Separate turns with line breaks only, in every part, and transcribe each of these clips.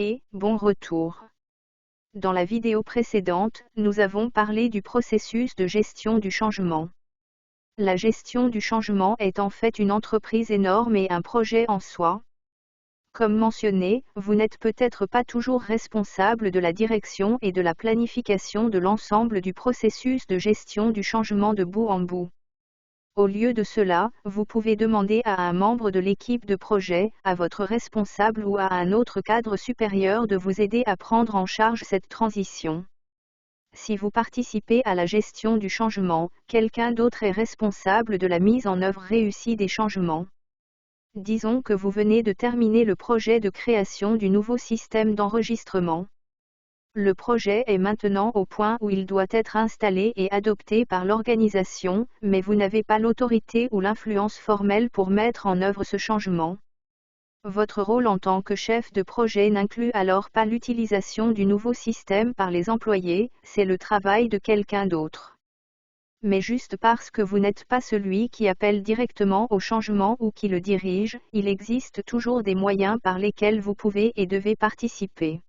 Et bon retour. Dans la vidéo précédente, nous avons parlé du processus de gestion du changement. La gestion du changement est en fait une entreprise énorme et un projet en soi. Comme mentionné, vous n'êtes peut-être pas toujours responsable de la direction et de la planification de l'ensemble du processus de gestion du changement de bout en bout. Au lieu de cela, vous pouvez demander à un membre de l'équipe de projet, à votre responsable ou à un autre cadre supérieur de vous aider à prendre en charge cette transition. Si vous participez à la gestion du changement, quelqu'un d'autre est responsable de la mise en œuvre réussie des changements. Disons que vous venez de terminer le projet de création du nouveau système d'enregistrement. Le projet est maintenant au point où il doit être installé et adopté par l'organisation, mais vous n'avez pas l'autorité ou l'influence formelle pour mettre en œuvre ce changement. Votre rôle en tant que chef de projet n'inclut alors pas l'utilisation du nouveau système par les employés, c'est le travail de quelqu'un d'autre. Mais juste parce que vous n'êtes pas celui qui appelle directement au changement ou qui le dirige, il existe toujours des moyens par lesquels vous pouvez et devez participer.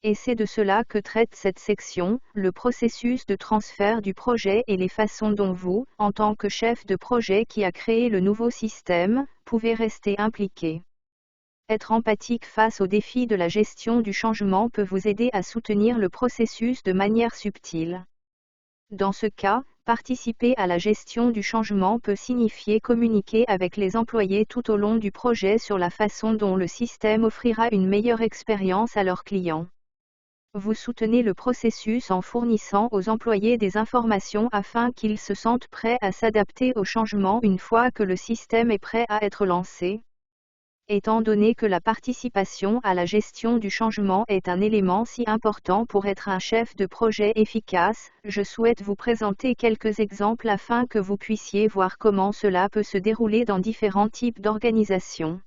Et c'est de cela que traite cette section, le processus de transfert du projet et les façons dont vous, en tant que chef de projet qui a créé le nouveau système, pouvez rester impliqué. Être empathique face aux défis de la gestion du changement peut vous aider à soutenir le processus de manière subtile. Dans ce cas, participer à la gestion du changement peut signifier communiquer avec les employés tout au long du projet sur la façon dont le système offrira une meilleure expérience à leurs clients. Vous soutenez le processus en fournissant aux employés des informations afin qu'ils se sentent prêts à s'adapter au changement une fois que le système est prêt à être lancé. Étant donné que la participation à la gestion du changement est un élément si important pour être un chef de projet efficace, je souhaite vous présenter quelques exemples afin que vous puissiez voir comment cela peut se dérouler dans différents types d'organisations.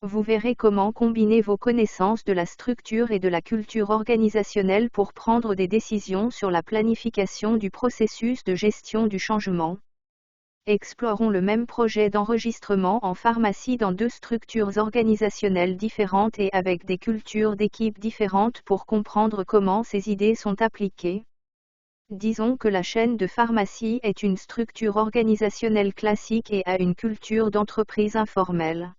Vous verrez comment combiner vos connaissances de la structure et de la culture organisationnelle pour prendre des décisions sur la planification du processus de gestion du changement. Explorons le même projet d'enregistrement en pharmacie dans deux structures organisationnelles différentes et avec des cultures d'équipes différentes pour comprendre comment ces idées sont appliquées. Disons que la chaîne de pharmacie est une structure organisationnelle classique et a une culture d'entreprise informelle.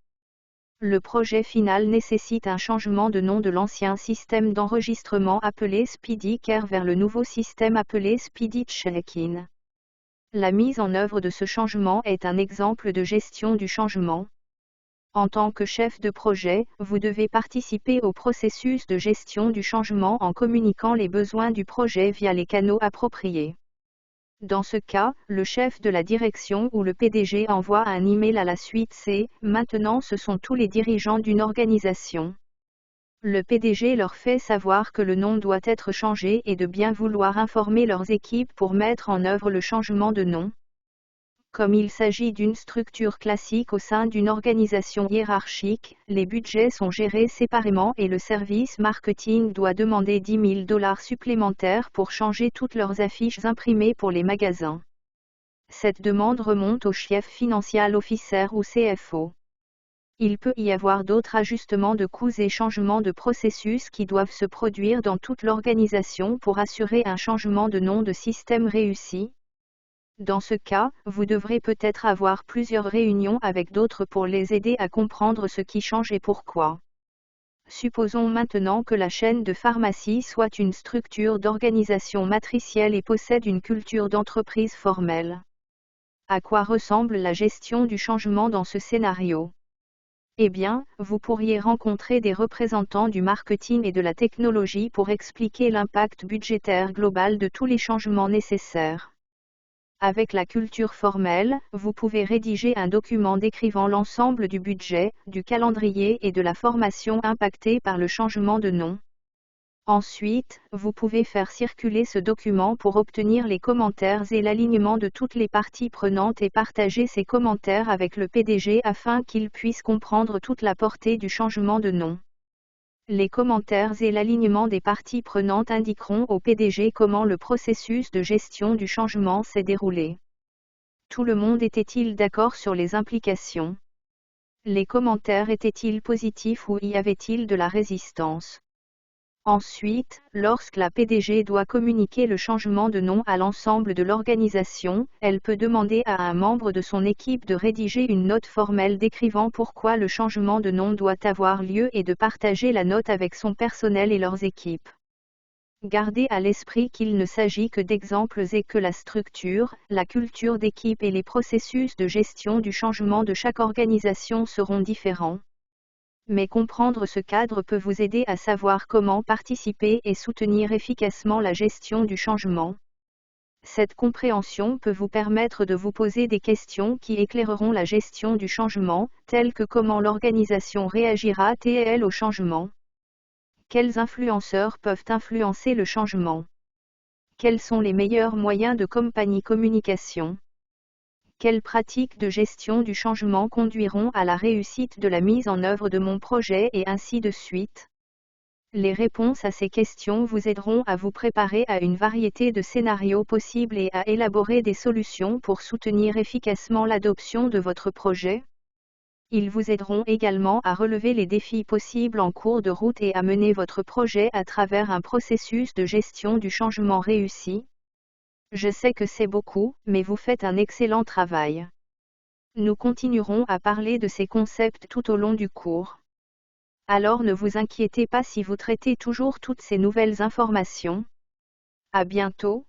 Le projet final nécessite un changement de nom de l'ancien système d'enregistrement appelé Speedy Care vers le nouveau système appelé Speedy Check-in. La mise en œuvre de ce changement est un exemple de gestion du changement. En tant que chef de projet, vous devez participer au processus de gestion du changement en communiquant les besoins du projet via les canaux appropriés. Dans ce cas, le chef de la direction ou le PDG envoie un email à la suite C. Maintenant ce sont tous les dirigeants d'une organisation. Le PDG leur fait savoir que le nom doit être changé et de bien vouloir informer leurs équipes pour mettre en œuvre le changement de nom. Comme il s'agit d'une structure classique au sein d'une organisation hiérarchique, les budgets sont gérés séparément et le service marketing doit demander $10 000 supplémentaires pour changer toutes leurs affiches imprimées pour les magasins. Cette demande remonte au Chief Financial Officer ou CFO. Il peut y avoir d'autres ajustements de coûts et changements de processus qui doivent se produire dans toute l'organisation pour assurer un changement de nom de système réussi. Dans ce cas, vous devrez peut-être avoir plusieurs réunions avec d'autres pour les aider à comprendre ce qui change et pourquoi. Supposons maintenant que la chaîne de pharmacie soit une structure d'organisation matricielle et possède une culture d'entreprise formelle. À quoi ressemble la gestion du changement dans ce scénario ? Eh bien, vous pourriez rencontrer des représentants du marketing et de la technologie pour expliquer l'impact budgétaire global de tous les changements nécessaires. Avec la culture formelle, vous pouvez rédiger un document décrivant l'ensemble du budget, du calendrier et de la formation impactée par le changement de nom. Ensuite, vous pouvez faire circuler ce document pour obtenir les commentaires et l'alignement de toutes les parties prenantes et partager ces commentaires avec le PDG afin qu'il puisse comprendre toute la portée du changement de nom. Les commentaires et l'alignement des parties prenantes indiqueront au PDG comment le processus de gestion du changement s'est déroulé. Tout le monde était-il d'accord sur les implications ? Les commentaires étaient-ils positifs ou y avait-il de la résistance? Ensuite, lorsque la PDG doit communiquer le changement de nom à l'ensemble de l'organisation, elle peut demander à un membre de son équipe de rédiger une note formelle décrivant pourquoi le changement de nom doit avoir lieu et de partager la note avec son personnel et leurs équipes. Gardez à l'esprit qu'il ne s'agit que d'exemples et que la structure, la culture d'équipe et les processus de gestion du changement de chaque organisation seront différents. Mais comprendre ce cadre peut vous aider à savoir comment participer et soutenir efficacement la gestion du changement. Cette compréhension peut vous permettre de vous poser des questions qui éclaireront la gestion du changement, telles que comment l'organisation réagira-t-elle au changement? Quels influenceurs peuvent influencer le changement? Quels sont les meilleurs moyens de communication? Quelles pratiques de gestion du changement conduiront à la réussite de la mise en œuvre de mon projet et ainsi de suite? Les réponses à ces questions vous aideront à vous préparer à une variété de scénarios possibles et à élaborer des solutions pour soutenir efficacement l'adoption de votre projet. Ils vous aideront également à relever les défis possibles en cours de route et à mener votre projet à travers un processus de gestion du changement réussi. Je sais que c'est beaucoup, mais vous faites un excellent travail. Nous continuerons à parler de ces concepts tout au long du cours. Alors ne vous inquiétez pas si vous traitez toujours toutes ces nouvelles informations. À bientôt.